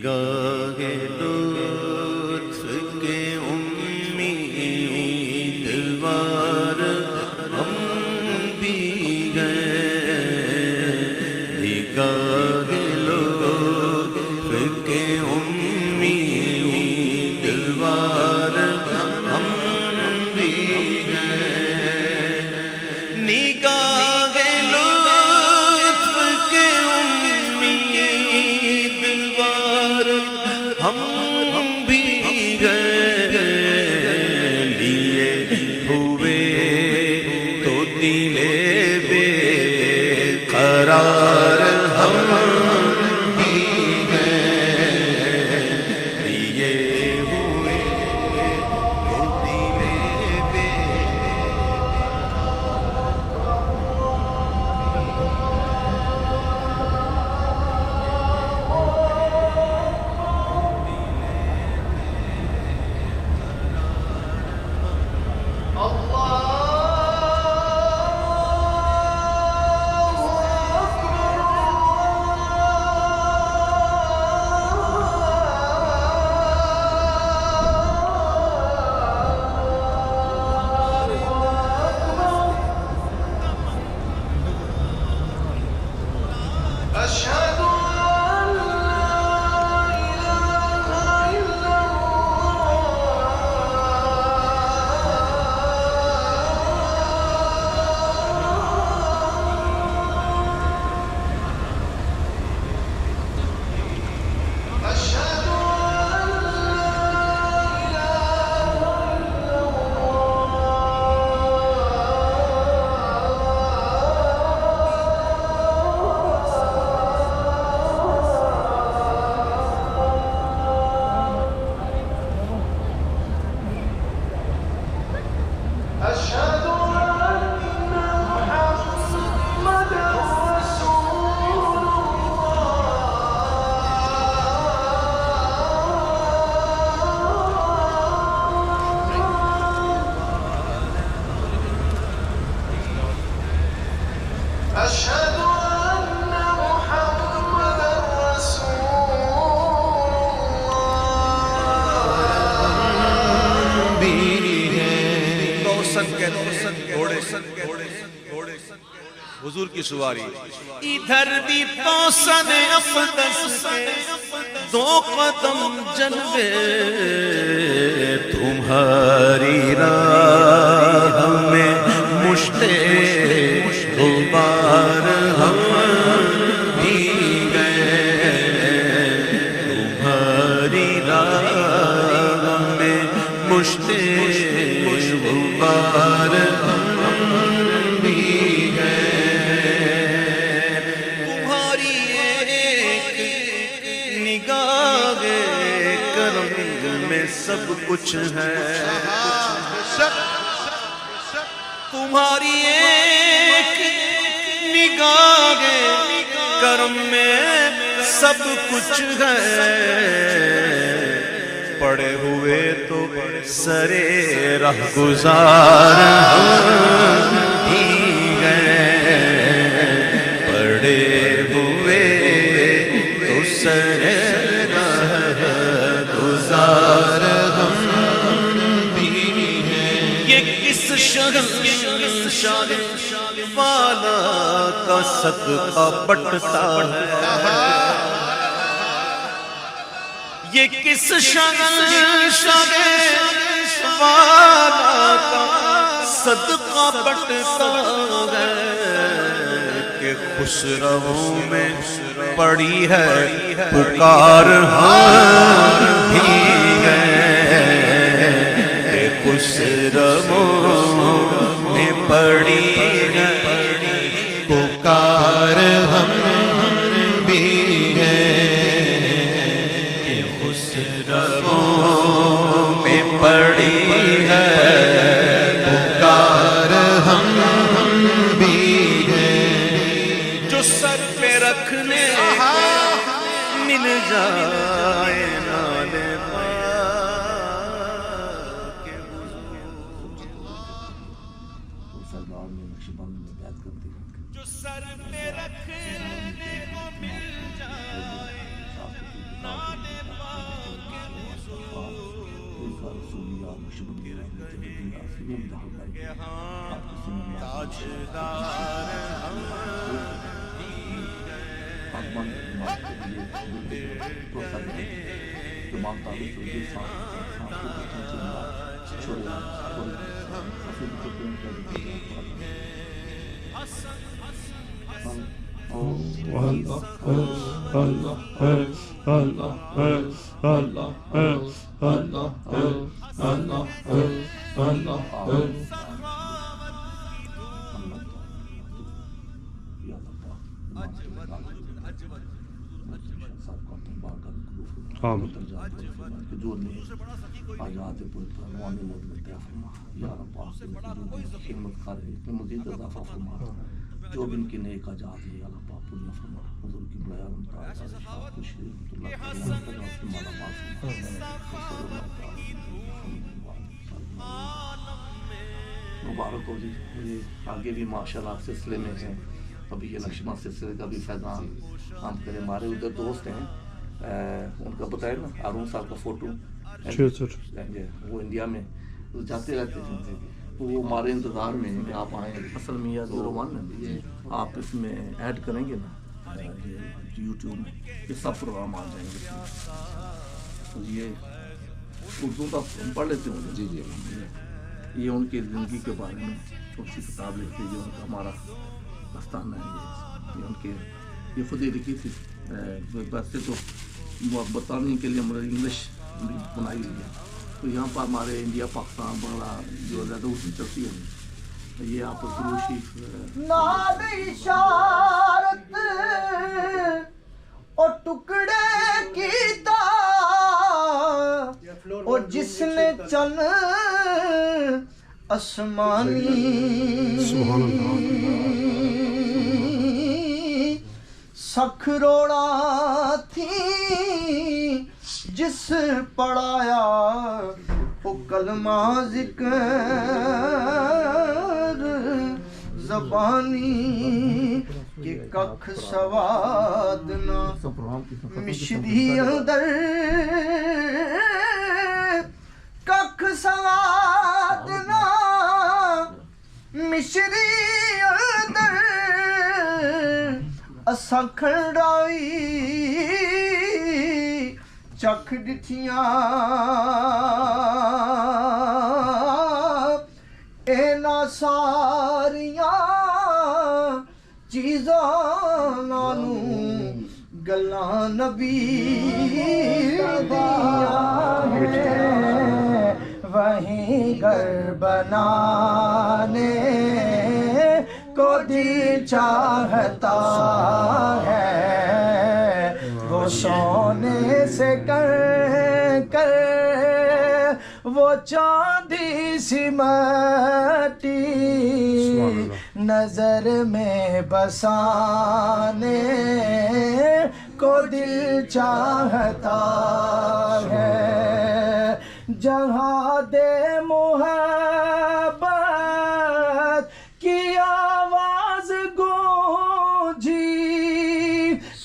نگاہ لطف کے امیدوار ہم بھی گئے، نگاہ لطف کے امیدوار ہم بھی گئے، نگاہ لطف کے امیدوار ہم بھی گئے، لیے ہوئے تو دل بے قرار ہم بھی گئے، لیے ہوئے تو دل بے أشهد أن لا إله إلا الله، أشهد أن لا أشهد أن محمدًا رسول الله، أشهد أن محمدًا رسول الله بھی ہیں۔ حضور کی سواری ادھر بھی توسن اقدس کے دو قدم جلوے، تمہاری راہ میں مشت غبار ہم بھی گئے، تمہاری راہ میں مشت غبار ہم بھی گئے، تمہاری ایک نگاہ کرم میں سب کچھ ہے، تمہاری ایک نگاہ کرم میں سب کچھ ہے، پڑے ہوئے تو سرے رہ گزار ہم بھی گئے، پڑے ہوئے تو سرے رہ گزار ہم بھی ہیں، یہ کس شہنشاہ والا کا صدقہ بٹتا ہے، یہ کس شہنشاہ والا کا صدقہ بٹتا ہے کہ خسرووں میں پڑی ہے پکار ہم بھی گئے، کہ خسرووں میں پڑی ہے پکار ہم بھی میں پڑی ہے پکار ہم بھی ہیں، جو سر پہ رکھنے مل جائے نال پاک جو سر پہ رکھنے کو مل جائے نال آسمان تو سر جو مانتا ہے تو یہ سانپ کو پیچھے چلنا چھوڑے اصل کو پریم کر جو آیات پرتنوانے مدد فرما یا رب خدمت کرے مزید اضافہ فرما جو بھی ان کی نیک اجات ہے اللہ پاک پورا فرما حضور کی بلائے ممتاز شاہ خوشی اللہ تعالیٰ کی مالا مال فرما مبارک ہو جی آگے بھی ماشاءاللہ سلسلے میں ہیں ابھی یہ نشمہ سلسلے کا بھی فیضان ہم کریں ہمارے ادھر دوست ہیں ان کا بتایا نا ہارون صاحب کا فوٹو وہ انڈیا میں جاتے رہتے تھے وہ ہمارے انتظار میں ہیں کہ آپ آئیں اصل میں یہ آپ اس میں ایڈ کریں گے نا یوٹیوب میں یہ سب پروگرام آ جائیں گے یہ اردو کا پڑھ لیتے ہوں گے جی جی یہ ان کی زندگی کے بارے میں چھوٹی سی کتاب لکھی جو ان کا ہمارا آستانہ ہے یہ ان کے یہ خود ہی لکھی تھی ویسے تو بتانے کے لیے ہمارے انگلش بھی بنائی ہوئی ہے تو یہاں پر ہمارے انڈیا پاکستان بنگلہ جو زیادہ اردو چلتی ہے یہ آپ کو فروشی ناد اشارت اور ٹکڑے کیتا اور جس نے چن آسمانی سکھ روڑا تھی جس پڑھایا وہ کلمہ ذکر زبانی کہ ککھ سواد نہ مشری اندر ککھ سواد نہ مشری اندر اساں کھڑائی چکھ ڈٹھیاں اینا ساریاں چیزاں نالوں گلاں نبی دیاں ہیں وہیں گھر بنانے کو دل چاہتا ہے وہ سونے سے کر کر وہ چاندی سی مٹی نظر میں بسانے کو دل چاہتا ہے جہاں دے محبت کی آواز گونجی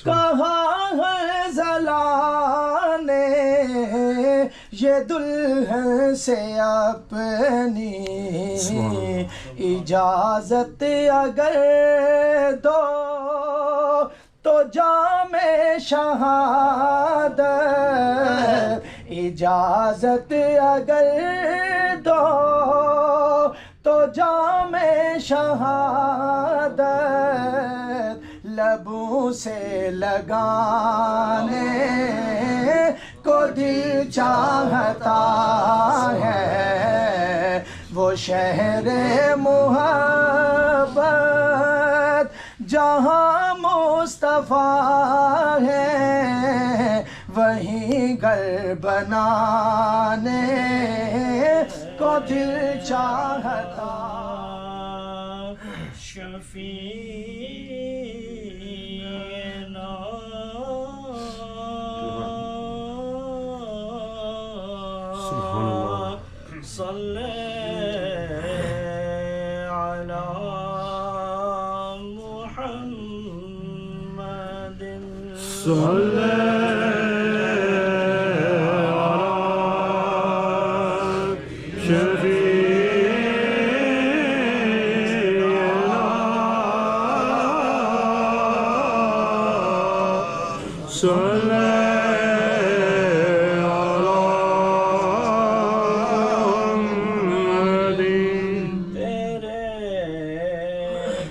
کہاں ہے زلانے یہ دلہن سے اپنی اجازت اگر دو تو جام شہادت اجازت اگر دو تو جام شہادت لبوں سے لگانے کو دل چاہتا ہے وہ شہر محبت جہاں مصطفیٰ ہے وہیں گھر بنانے کو دل چاہتا شفیعنا صلی علی محمد صلی علی شفیعنا تیرے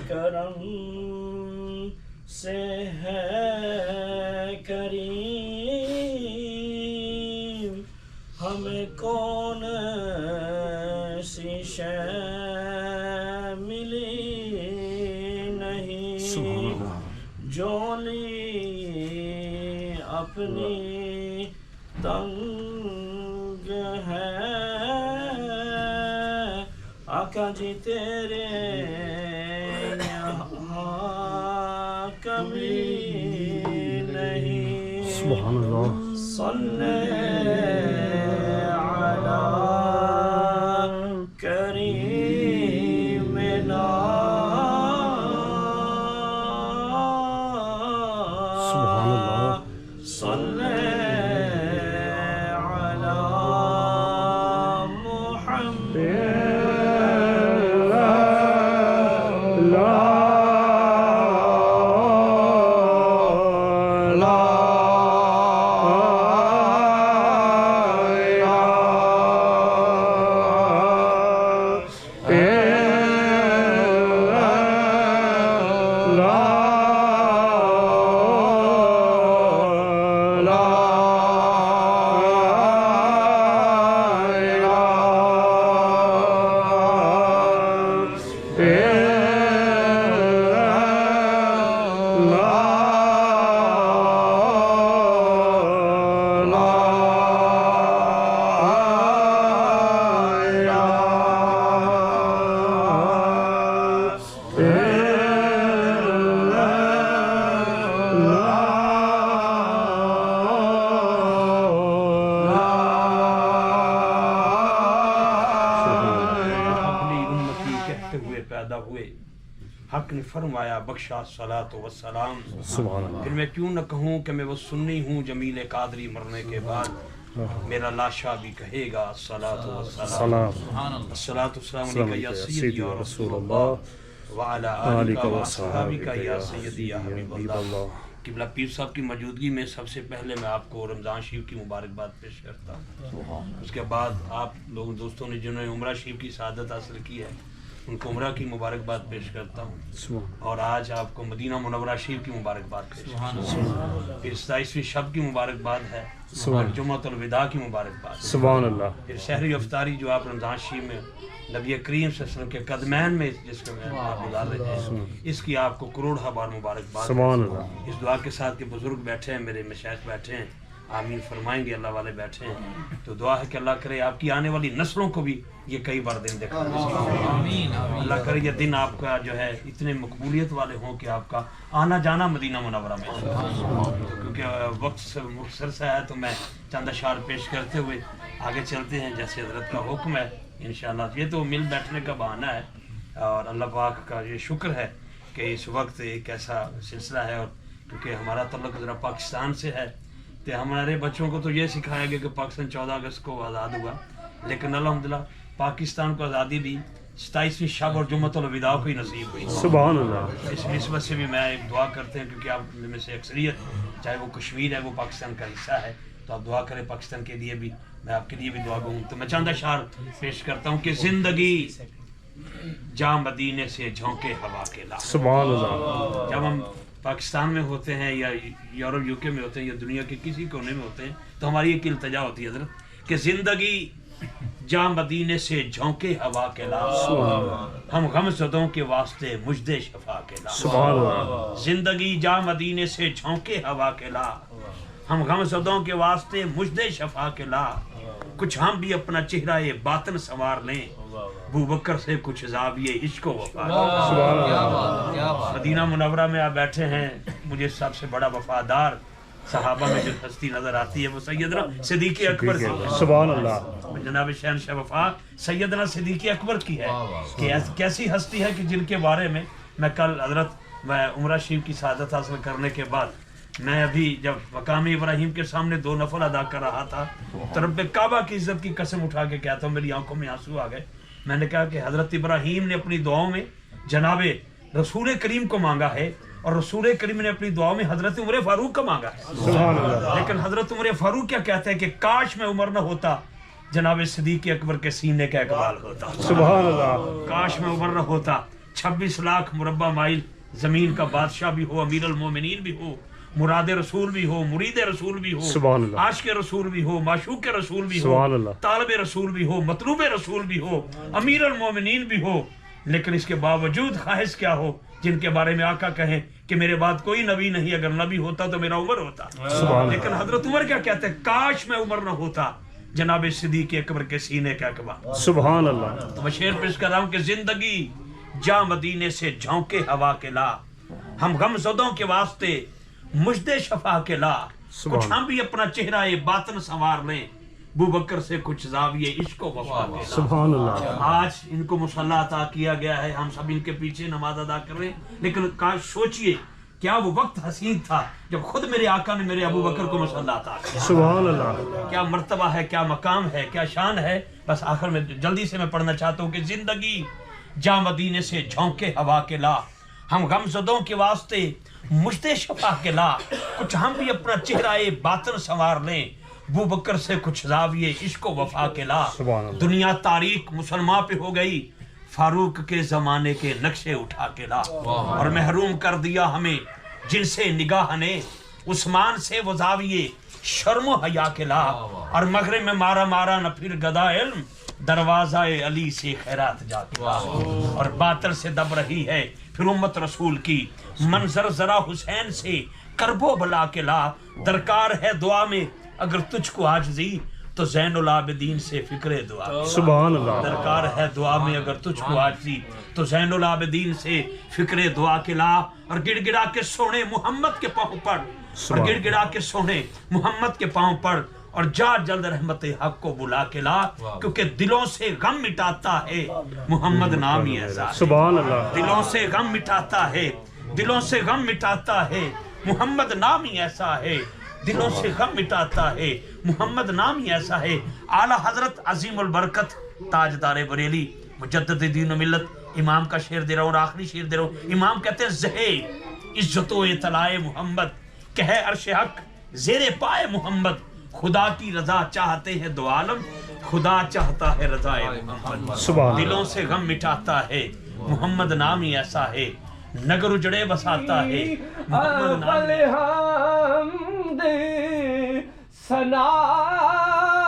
کرم سے ہے کریم ہمیں کون سی شے ملی نہیں جو لی اپنی تنگ ہے آقا جی تیرے یہاں کمی نہیں سبحان اللہ صلی علی کریمنا سبحان اللہ صلی علی محمد حق نے فرمایا بخشا صلاۃ و سلام پھر میں کیوں نہ کہوں کہ میں وہ سنی ہوں جمیل قادری مرنے کے بعد میرا لاشا بھی کہے گا صلاۃ و سلام الصلاۃ والسلام علیکہ یا سیدی یا رسول اللہ وعلی آلک و اصحابک یا سیدی یا حبیب اللہ قبلہ پیر صاحب کی موجودگی میں سب سے پہلے میں آپ کو رمضان شریف کی مبارکباد پیش کرتا ہوں اس کے بعد آپ لوگوں دوستوں نے جنہوں نے عمرہ شریف کی سعادت حاصل کی ہے ان کو عمرہ کی مبارکباد پیش کرتا ہوں اور آج آپ کو مدینہ منورہ شریف کی مبارکباد پیش کرتا ہوں پھر 27ویں شب کی مبارکباد ہے اور جمعۃ الوداع کی مبارکباد سبحان اللہ پھر شہری افطاری جو آپ رمضان شریف میں نبی کریم صلی اللہ علیہ وسلم کے قدمین میں جس کو آپ گزار رہے ہیں اس کی آپ کو کروڑہ بار مبارکباد سبحان اللہ اس دعا کے ساتھ کہ بزرگ بیٹھے ہیں میرے مشائخ بیٹھے ہیں آمین فرمائیں گے اللہ والے بیٹھے ہیں تو دعا ہے کہ اللہ کرے آپ کی آنے والی نسلوں کو بھی یہ کئی بار دن دیکھا اللہ کرے یہ دن آپ کا جو ہے اتنے مقبولیت والے ہوں کہ آپ کا آنا جانا مدینہ منورہ میں کیونکہ وقت مختصر سے ہے تو میں چند اشعار پیش کرتے ہوئے آگے چلتے ہیں جیسے حضرت کا حکم ہے انشاءاللہ یہ تو مل بیٹھنے کا بہانہ ہے اور اللہ پاک کا یہ شکر ہے کہ اس وقت ایک ایسا سلسلہ ہے اور کیونکہ ہمارا تعلق ذرا پاکستان سے ہے تو ہمارے بچوں کو تو یہ سکھایا گیا کہ پاکستان 14 اگست کو آزاد ہوا لیکن الحمدللہ پاکستان کو آزادی بھی 27ویں شب اور جمعۃ الوداع کو ہی نصیب ہوئی سبحان اللہ اس نسبت سے بھی میں ایک دعا کرتے ہیں کیونکہ آپ میں سے اکثریت چاہے وہ کشمیر ہے وہ پاکستان کا حصہ ہے تو آپ دعا کریں پاکستان کے لیے بھی میں آپ کے لیے بھی دعا گوں تو میں چند اشعار پیش کرتا ہوں کہ زندگی جا مدینے سے جھونکے ہوا کے لا سبحان اللہ جب ہم پاکستان میں ہوتے ہیں یا یورپ یوکے میں ہوتے ہیں یا دنیا کے کسی کونے میں ہوتے ہیں تو ہماری ایک التجا ہوتی ہے حضرت کہ زندگی جا مدینے سے جھونکے ہوا کے لا ہم غم زدوں کے واسطے مجدے شفا کے لا زندگی جا مدینے سے جھونکے ہوا کے لا ہم غم زدوں کے واسطے مجدے شفا کے لا کچھ ہم بھی اپنا چہرہ باطن سنوار لیں ابوبکر سے کچھ زاویے عشق و وفا مدینہ منورہ میں آپ بیٹھے ہیں مجھے سب سے بڑا وفادار صحابہ میں جو ہستی نظر آتی ہے وہ سیدنا صدیق اکبر کی سبحان اللہ جناب شہنشاہ وفا سیدنا صدیق اکبر کی ہے کہ کیسی ہستی ہے کہ جن کے بارے میں میں کل حضرت عمرہ شریف کی سعادت حاصل کرنے کے بعد میں ابھی جب مقام ابراہیم کے سامنے 2 نفل ادا کر رہا تھا تو رب کعبہ کی عزت کی قسم اٹھا کے کہتا ہوں میری آنکھوں میں آنسو آ گئے میں نے کہا کہ حضرت ابراہیم نے اپنی دعاؤں میں جناب رسول کریم کو مانگا ہے اور رسول کریم نے اپنی دعاؤں میں حضرت عمر فاروق کا مانگا ہے سبحان اللہ لیکن حضرت عمر فاروق کیا کہتے ہیں کہ کاش میں عمر نہ ہوتا جناب صدیق اکبر کے سینے کا اقبال ہوتا سبحان اللہ کاش میں عمر نہ ہوتا 26 لاکھ مربع مائل زمین کا بادشاہ بھی ہو امیر المومنین بھی ہو مراد رسول بھی ہو مرید رسول بھی ہو سبحان اللہ عاشق رسول بھی ہو معشوق رسول بھی ہو سبحان اللہ طالب رسول بھی ہو مطلوب رسول بھی ہو امیر المومنین بھی ہو لیکن اس کے باوجود خواہش کیا ہو جن کے بارے میں آقا کہیں کہ میرے بعد کوئی نبی نہیں اگر نبی ہوتا تو میرا عمر ہوتا لیکن حضرت عمر کیا کہتے ہیں کاش میں عمر نہ ہوتا جناب صدیق اکبر کے سینے کا اقبال سبحان اللہ تو میں شعر پیش کر رہا ہوں کہ زندگی جا مدینے سے جھونکے ہوا کے لا ہم غم زدوں کے واسطے مجدے شفا کے لا کچھ ہم بھی اپنا چہرہ باطن سنوار لیں بو بکر سے کچھ زاویے عشق و وفا کے لا سبحان اللہ آج ان کو مصلی عطا کیا گیا ہے ہم سب ان کے پیچھے نماز ادا کر رہے ہیں لیکن کاش سوچئے کیا وہ وقت حسین تھا جب خود میرے آقا نے میرے ابو بکر کو مصلی عطا کیا سبحان اللہ کیا مرتبہ ہے کیا مقام ہے کیا شان ہے بس آخر میں جلدی سے میں پڑھنا چاہتا ہوں کہ زندگی جا مدینے سے جھونکے ہوا کے لا ہم غم زدوں کے واسطے مجدے شفا کے لا کچھ ہم بھی اپنا چہرہ باطن سنوار لیں بو بکر سے کچھ زاویے عشق و وفا کے لا سبحان اللہ دنیا تاریخ مسلمان پہ ہو گئی فاروق کے زمانے کے نقشے اٹھا کے لا اور محروم کر دیا ہمیں جن سے نگاہ نے عثمان سے وہ زاویے شرم و حیا کے لا اور مغرب میں مارا مارا نہ پھر گدا علم دروازہ علی سے خیرات جا کے لا اور باطل سے دب رہی ہے پھر امت رسول کی منظر ذرا حسین سے کربو بلا کے لا درکار ہے دعا میں اگر تجھ کو عاجزی تو زین العابدین سے فکر دعا سبحان اللہ درکار ہے دعا میں اگر تجھ کو عاجزی تو زین العابدین سے فکر دعا کے لا اور گڑ گڑا کے سونے محمد کے پاؤں پڑ اور گڑ گڑا کے سونے محمد کے پاؤں پڑ اور جا جلد رحمت حق کو بلا کے لا کیونکہ دلوں سے غم مٹاتا ہے محمد نام ہی ایسا ہے سبحان اللہ دلوں سے غم مٹاتا ہے دلوں سے غم مٹاتا ہے محمد نام ہی ایسا ہے دلوں سے غم مٹاتا ہے محمد نام ہی ایسا ہے اعلیٰ حضرت عظیم البرکت تاجدار بریلی مجدد دین و ملت امام کا شعر دے رہا ہوں اور آخری شعر دے رہا ہوں امام کہتے ہیں زہے عزت و اطلاع محمد کہے عرش حق زیر پائے محمد خدا کی رضا چاہتے ہیں دو عالم خدا چاہتا ہے رضا محمد سبحان دلوں سے غم مٹاتا ہے محمد نام ہی ایسا ہے نگر اجڑے بساتا ہے محمد نام ہی الحمد ثنا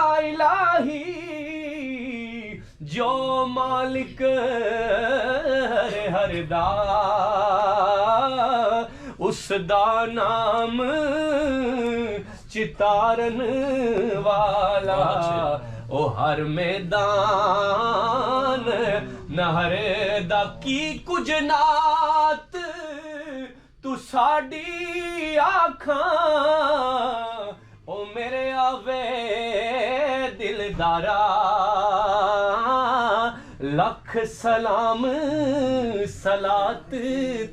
الہی جو مالک ہر دا اس دا نام چتارن والا او ہر میدان نہر دا کی کچھ نات تو ساڈی آکھاں او میرے آوے دلدارا لکھ سلام صلات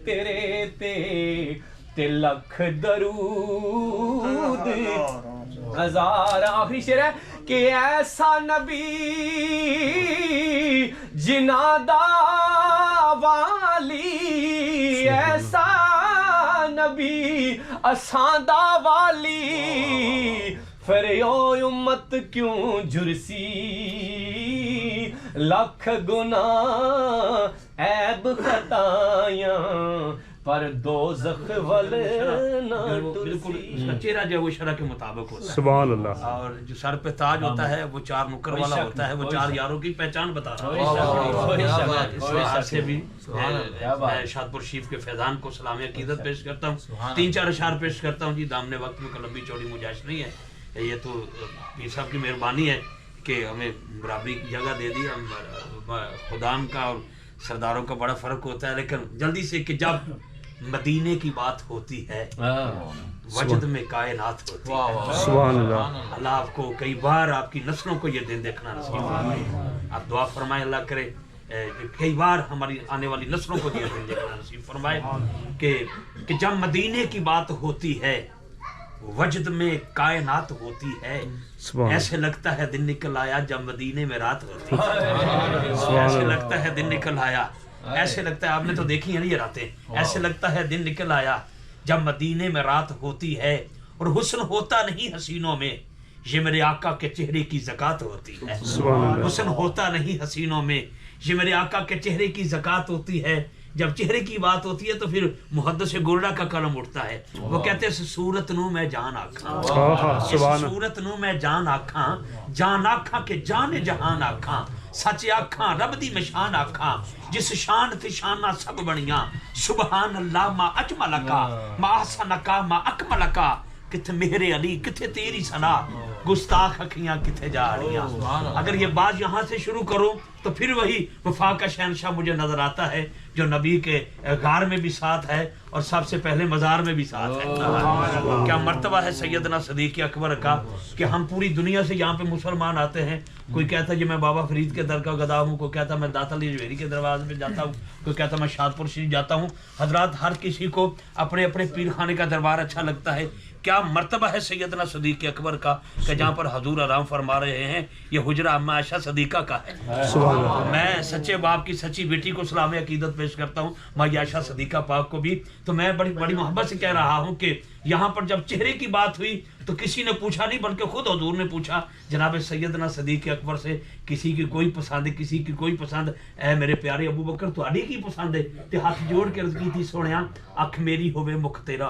تیرے تے لکھ درود ہزار آخری شعر ہے کہ ایسا نبی جنہ دا والی ایسا نبی اساں دا والی پھر یو امت کیوں جرسی لکھ گناہ عیب خطایاں پر دوزخ ول نہ بالکل اس کا چہرہ جو ہے وہ شرع کے مطابق ہوتا ہے سبحان اللہ اور جو سر پہ تاج ہوتا ہے وہ چار نکر والا ہوتا ہے وہ چار یاروں کی پہچان بتا رہا ہے اس وجہ سے بھی میں شادپور شریف کے فیضان کو سلام عقیدت پیش کرتا ہوں 3-4 اشعار پیش کرتا ہوں جی دامنے وقت میں لمبی چوڑی گنجائش نہیں ہے یہ تو پیر صاحب کی مہربانی ہے کہ ہمیں برابری کی جگہ دے دی ہم خدام کا اور سرداروں کا بڑا فرق ہوتا ہے لیکن جلدی سے کہ جب مدینے کی بات ہوتی ہے وجد میں کائنات ہوتی ہے سبحان اللہ اللہ آپ کو کئی بار آپ کی نسلوں کو یہ دن دیکھنا نصیب فرمائے آپ دعا فرمائے اللہ کرے کئی بار ہماری آنے والی نسلوں کو یہ دن دیکھنا نصیب فرمائے کہ جب مدینے کی بات ہوتی ہے وجد میں کائنات ہوتی ہے ایسے لگتا ہے دن نکل آیا جب مدینے میں رات ہوتی ہے ایسے لگتا ہے دن نکل آیا ایسے لگتا ہے، آپ نے تو دیکھی ہیں نا یہ راتیں، ایسے لگتا ہے دن نکل آیا جب مدینے میں رات ہوتی ہے اور حسن ہوتا نہیں حسینوں میں، یہ میرے آقا کے چہرے کی زکات ہوتی ہے۔ حسن ہوتا نہیں حسینوں میں، یہ میرے آقا کے چہرے کی زکات ہوتی ہے۔ جب چہرے کی بات ہوتی ہے تو پھر محدث گولڑا کا قلم اٹھتا ہے، وہ کہتے ہیں صورت نو میں جان آکھاں، صورت نو میں جان آکھاں، جان آکھاں کہ جان جہان آکھاں، سچ آکھاں رب دی مشان آکھاں، جس شان تے شانہ سب بنیاں، سبحان اللہ ما اجملکا ما احسنکا ما اکملکا، کتھے مہر علی کتھے تیری ثنا، گستاخ اکھیاں کتھے جاڑیاں۔ اگر یہ بات یہاں سے شروع کروں تو پھر وہی وفا کا شہنشاہ مجھے نظر آتا ہے جو نبی کے غار میں بھی ساتھ ہے اور سب سے پہلے مزار میں بھی ساتھ ہے۔ کیا مرتبہ ہے سیدنا صدیق اکبر کا کہ ہم پوری دنیا سے یہاں پہ مسلمان آتے ہیں، کوئی کہتا ہے کہ میں بابا فرید کے در کا گدا ہوں، کوئی کہتا ہے میں داتا علی جویری کے دروازے پہ جاتا ہوں، کوئی کہتا ہے میں شادپور شریف جاتا ہوں۔ حضرات ہر کسی کو اپنے اپنے پیر خانے کا دربار اچھا لگتا ہے۔ کیا مرتبہ ہے سیدنا صدیق اکبر کا کہ جہاں پر حضور آرام فرما رہے ہیں یہ حجرہ اما عائشہ صدیقہ کا ہے۔ میں سچے باپ کی سچی بیٹی کو سلام عقیدت پیش کرتا ہوں، ماں عائشہ صدیقہ پاک کو بھی۔ تو میں بڑی محبت سے کہہ رہا ہوں کہ یہاں پر جب چہرے کی بات ہوئی تو کسی نے پوچھا نہیں بلکہ خود حضور نے پوچھا جناب سیدنا صدیق اکبر سے، کسی کی کوئی پسند ہے کسی کی کوئی پسند، اے میرے پیارے ابو بکر تہاڈی کی پسند ہے؟ تے ہاتھ جوڑ کے عرض کی تھی سونیا اکھ میری ہوے مکھ تیرا۔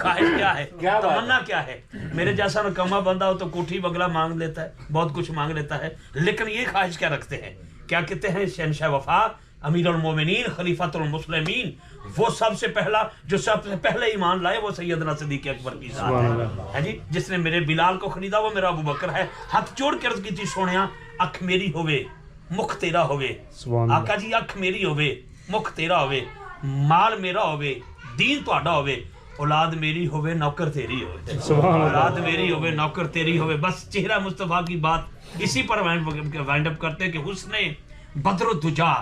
خواہش کیا ہے، تمنا کیا ہے؟ میرے جیسا نکما بندہ ہو تو کوٹھی بگلا مانگ لیتا ہے، بہت کچھ مانگ لیتا ہے، لیکن یہ خواہش کیا رکھتے ہیں؟ کیا کہتے ہیں شہنشاہ وفا امیر المومنین خلیفۃ المسلمین، وہ سب سے پہلا جو سب سے پہلے ایمان لائے وہ سیدنا صدیق اکبر کی ذات ہے جی، جس نے میرے بلال کو خریدا وہ میرا ابو بکر ہے۔ ہاتھ جوڑ کے عرض کی تھی سونیا اکھ میری ہوے مکھ تیرا ہوے، آقا جی اکھ میری ہوے مکھ تیرا ہوے، مال میرا ہوے دین تہاڈا ہوے، اولاد میری ہوے نوکر تیری ہوے، اولاد میری ہوے نوکر تیری ہوے۔ بس چہرہ مصطفیٰ کی بات اسی پر وائنڈ اپ کرتے کہ حسن بدر الدجا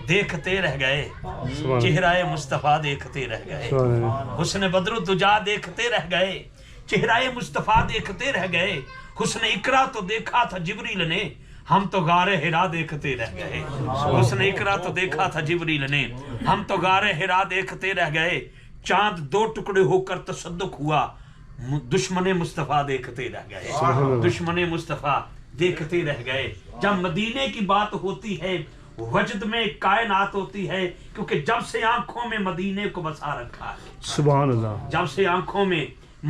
دیکھتے رہ گئے، چہرہ مصطفیٰ دیکھتے رہ گئے، حسن بدر الدجا دیکھتے رہ گئے، چہرہ مصطفیٰ دیکھتے رہ گئے، حسن اقرا تو دیکھا تھا جبریل نے، ہم تو غار حرا دیکھتے رہ گئے، حسن اقرا تو دیکھا تھا جبریل نے، ہم تو غار حرا دیکھتے رہ گئے، چاند دو ٹکڑے ہو کر تصدق ہوا، دشمن مصطفیٰ دیکھتے رہ گئے، دشمن مصطفیٰ دیکھتے رہ گئے۔ جب مدینے کی بات ہوتی ہے وجد میں کائنات ہوتی ہے، کیونکہ جب سے آنکھوں میں مدینے کو بسا رکھا ہے، سبحان اللہ، جب سے آنکھوں میں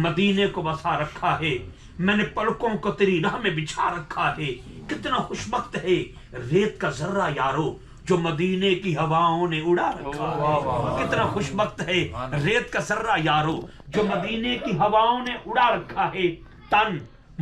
مدینے کو بسا رکھا ہے، میں نے پلکوں کو تیری راہ میں بچھا رکھا ہے، کتنا خوشبخت ہے ریت کا ذرہ یارو جو مدینے کی ہواؤں نے اڑا رکھا ہے، کتنا خوشبخت ہے ریت کا ذرہ یارو جو مدینے کی ہواؤں نے اڑا رکھا ہے، تن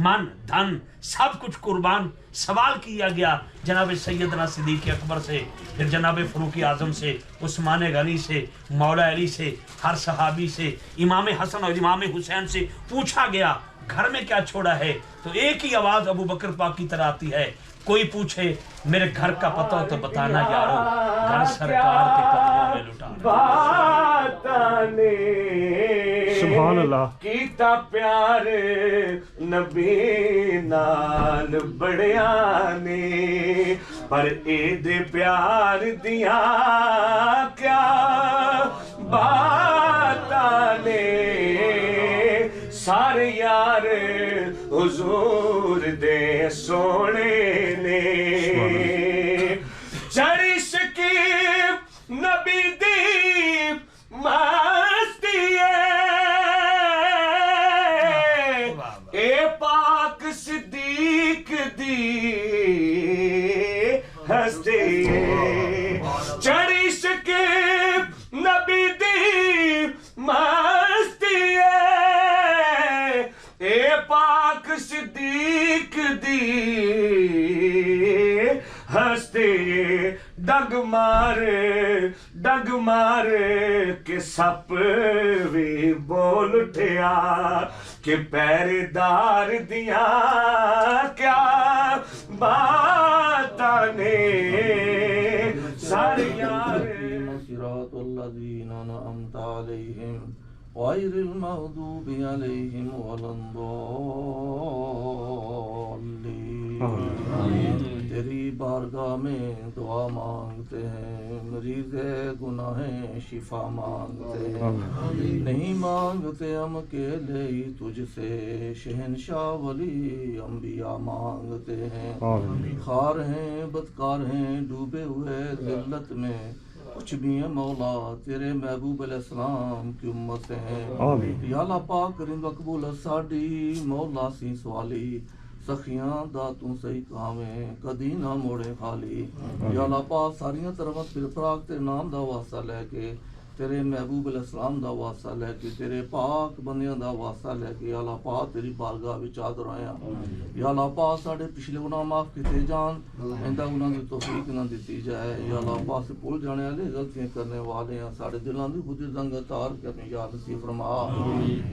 من دھن سب کچھ قربان۔ سوال کیا گیا جناب سیدنا صدیق اکبر سے، پھر جناب فاروق اعظم سے، عثمان غنی سے، مولا علی سے، ہر صحابی سے، امام حسن اور امام حسین سے پوچھا گیا گھر میں کیا چھوڑا ہے، تو ایک ہی آواز ابو بکر پاک کی طرح آتی ہے، کوئی پوچھے میرے گھر کا پتہ ہو تو بتانا یارو، گھر سرکار کے قدموں میں لٹانا۔ سبحان اللہ کیتا پیار نبی نال بڑیاں نے، پر اے دے پیار دیاں کیا باتاں نے، سارے یار حضور دے سونے نے، چڑی شکیب نبی دی مستی اے پاک صدیق دی ہستی، چڑی شکیب نبی دی مستی اے پاک صدیق دی ہستی، ڈگ مار کے سپ بھی بول اٹھیا کہ پہرےدار دیاں کیا باتاں نے، سارے یار صراط الذین انعمت علیہم غیر المغضوب علیہم ولا الضالین۔ تیری بارگاہ میں دعا مانگتے ہیں، مریض گناہ شفا مانگتے ہیں، نہیں مانگتے ہم اکیلے ہی تجھ سے، شہنشاہ ولی انبیاء مانگتے ہیں، خار ہیں بدکار ہیں ڈوبے ہوئے ذلت میں، کچھ بھی ہیں مولا تیرے محبوب علیہ السلام کی امت ہیں، یا اللہ پاک کریم مقبول ساڈی مولا سی سوالی، سخیاں دا تو صحیح کامیں کدی نہ موڑے خالی، یا اللہ پاک ساریاں طرف پھر پراک تیرے نام دا واسطہ لے کے، تیرے محبوب علیہ السلام دا واسطہ لے کے، تیرے پاک بندیاں دا واسطہ لے کے، یا اللہ پاک تیری بارگاہ وچ حاضر آیا، یا اللہ پاک ساڈے پچھلے گناہ معاف کیتے جان، آئندہ گناہ دی توفیق نہ دیتی جائے، یا اللہ پاک سے بھول جانے والے غلطیاں کرنے والے ہیں، ساڈے دلاں دی خود زنگ تار کرنے یاد نصیب فرما،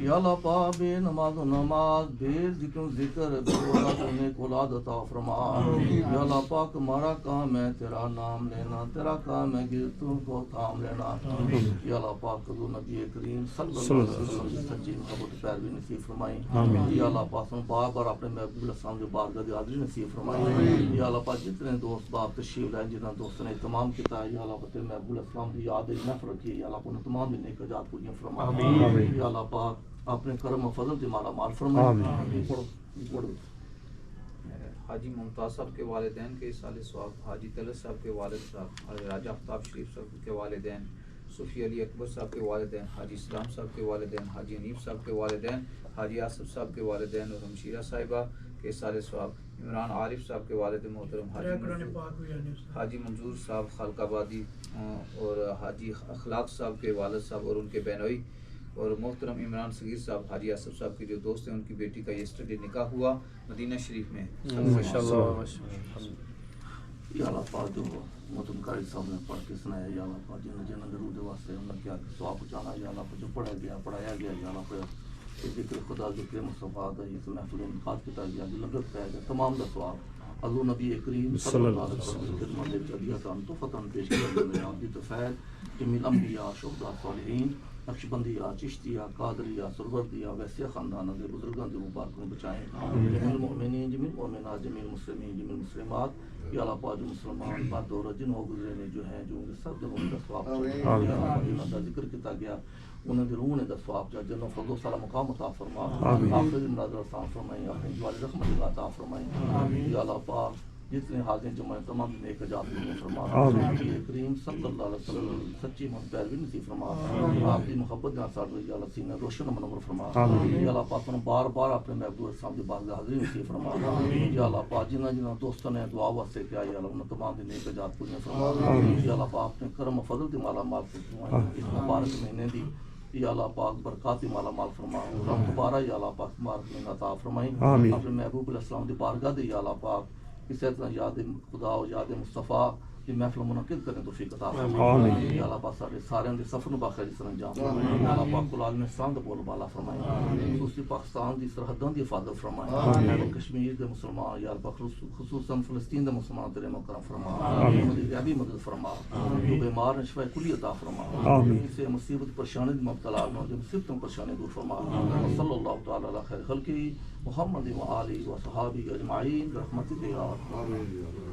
یا اللہ پاک بے نماز و نماز، بے ذکر و ذکر، بے اولاد و نیک اولاد عطا فرما، یا اللہ پاک ہمارا کام ہے تیرا نام لینا، تیرا کام ہے گرتوں کو تھام لینا، یا اللہ پاک حضور نبی کریم صلی اللہ علیہ وسلم کی سچی محبت پیروی نصیب فرمائی، یا اللہ پاک بار بار اپنے محبوب علیہ السلام جو بارگاہ دی حاضری نصیب فرمائی، یا اللہ پاک جتنے دوست باپ تشریف لائے جنہاں دوستوں نے اہتمام کیتا ہے، یا اللہ پاک تیرے محبوب علیہ السلام دی یاد محفل رکھی، یا اللہ پاک تمام نیک حاجات پوریاں فرمائے، یا اللہ پاک اپنے کرم و فضل سے مالا مال فرمائے۔ حاجی ممتاز صاحب کے والدین کے سال ثواب، حاجی طلعت صاحب کے والد صاحب، حاجی راجہ آفتاب شریف صاحب کے والدین، صوفی علی اکبر صاحب کے والدین، حاجی اسلام صاحب کے والدین، حاجی انیف صاحب کے والدین، حاجی آصف صاحب کے والدین اور ہمشیرہ صاحبہ کے سال ثواب، عمران عارف صاحب کے والد محترم حاجی منظور صاحب خالق آبادی اور حاجی اخلاق صاحب کے والد صاحب اور ان کے بہنوئی، اور محترم عمران صغیر صاحب، حاجی آصف صاحب کے جو دوست ہیں، ان کی بیٹی کا یسٹرڈے نکاح ہوا مدینہ شریف میں، یا اللہ پاک جو محترم قاری صاحب نے پڑھ کے سنایا، یا اللہ پاک جنہوں جنہوں درود واسطے انہوں نے کیا سواب پہنچانا، یا اللہ پاک جو پڑھا گیا پڑھایا گیا، یا اللہ پاک ذکر خدا ذکر مصطفیٰ دا یہ محفل انعقاد کیا گیا، جو لنگر پایا گیا، تمام دا سواب حضور نبی کریم صلی اللہ علیہ وسلم کی خدمت میں عطیہ تو فتح پیش کیا گیا، عبد الفیض جمیل انبیاء شہداء صالحین نقشبندیہ چشتیہ قادریہ سروردیہ ویسیہ خاندان کے بزرگان کے مبارکوں بچائیں، جمیل المؤمنین جمیل المؤمنات جمیل المسلمین جمیل المسلمات، یا اللہ پاک جو مسلمان بعد دور جن ہو گزرے نے جو ہیں جو ان کے سب جب ان کا ثواب چاہیے، یا اللہ پاک جنہوں کا ذکر کیا گیا انہیں دی روح نے دا ثواب چاہیے، جنہوں فضل و صلاح مقام عطا فرما، آخر نظر آسان فرمائیں، اپنی جوال رحمت اللہ عطا فرمائیں، یا اللہ پاک جتنے حاضر جمع تمام نیک حاجات پوری فرما، نبی کریم صلی اللہ علیہ وسلم سچی محبت پیروی نصیب فرما، آپ کی محبت جہاں ساتھ یا اللہ سینہ روشن منور فرما، یا اللہ پاک بار بار اپنے محبوب السلام کی بارگاہ حاضری نصیب فرما، یا اللہ پاک جنہاں جنہاں دوستوں نے دعا واسطے کیا، یا اللہ انہیں تمام نیک حاجات پوری فرما، یا اللہ پاک اپنے کرم و فضل کی مالا مال فرمائیں، اس مبارک مہینے دی یا اللہ پاک برکاتی مالا مال فرما، دوبارہ یا اللہ پاک مبارک مہینہ عطا فرمائیں، اپنے محبوب علیہ السلام کی بارگاہ دی یا اللہ پاک اسی طرح یاد خدا و یاد مصطفیٰ کی محفل منعقد کرنے توفیق عطا فرمائیں، یا اللہ پاک سارے دے سفر نو باخیر سر انجام فرمائیں، یا اللہ پاک کل عالم اسلام دا بول بالا فرمائیں، خصوصی پاکستان دی سرحدوں دی حفاظت فرمائیں، کشمیر دے مسلمان یا اللہ پاک خصوصاً فلسطین دے مسلمان تیرے مکرم فرما، غیبی مدد فرما، جو بیمار ہیں شفا کلی عطا فرما، سے مصیبت پریشانی دی مبتلا نہ جو مصیبتوں پریشانی دور فرما، صلی اللہ تعالی علی خیر خلقہ محمد و آلہ و صحابہ اجمعین برحمتک یا ارحم الراحمین۔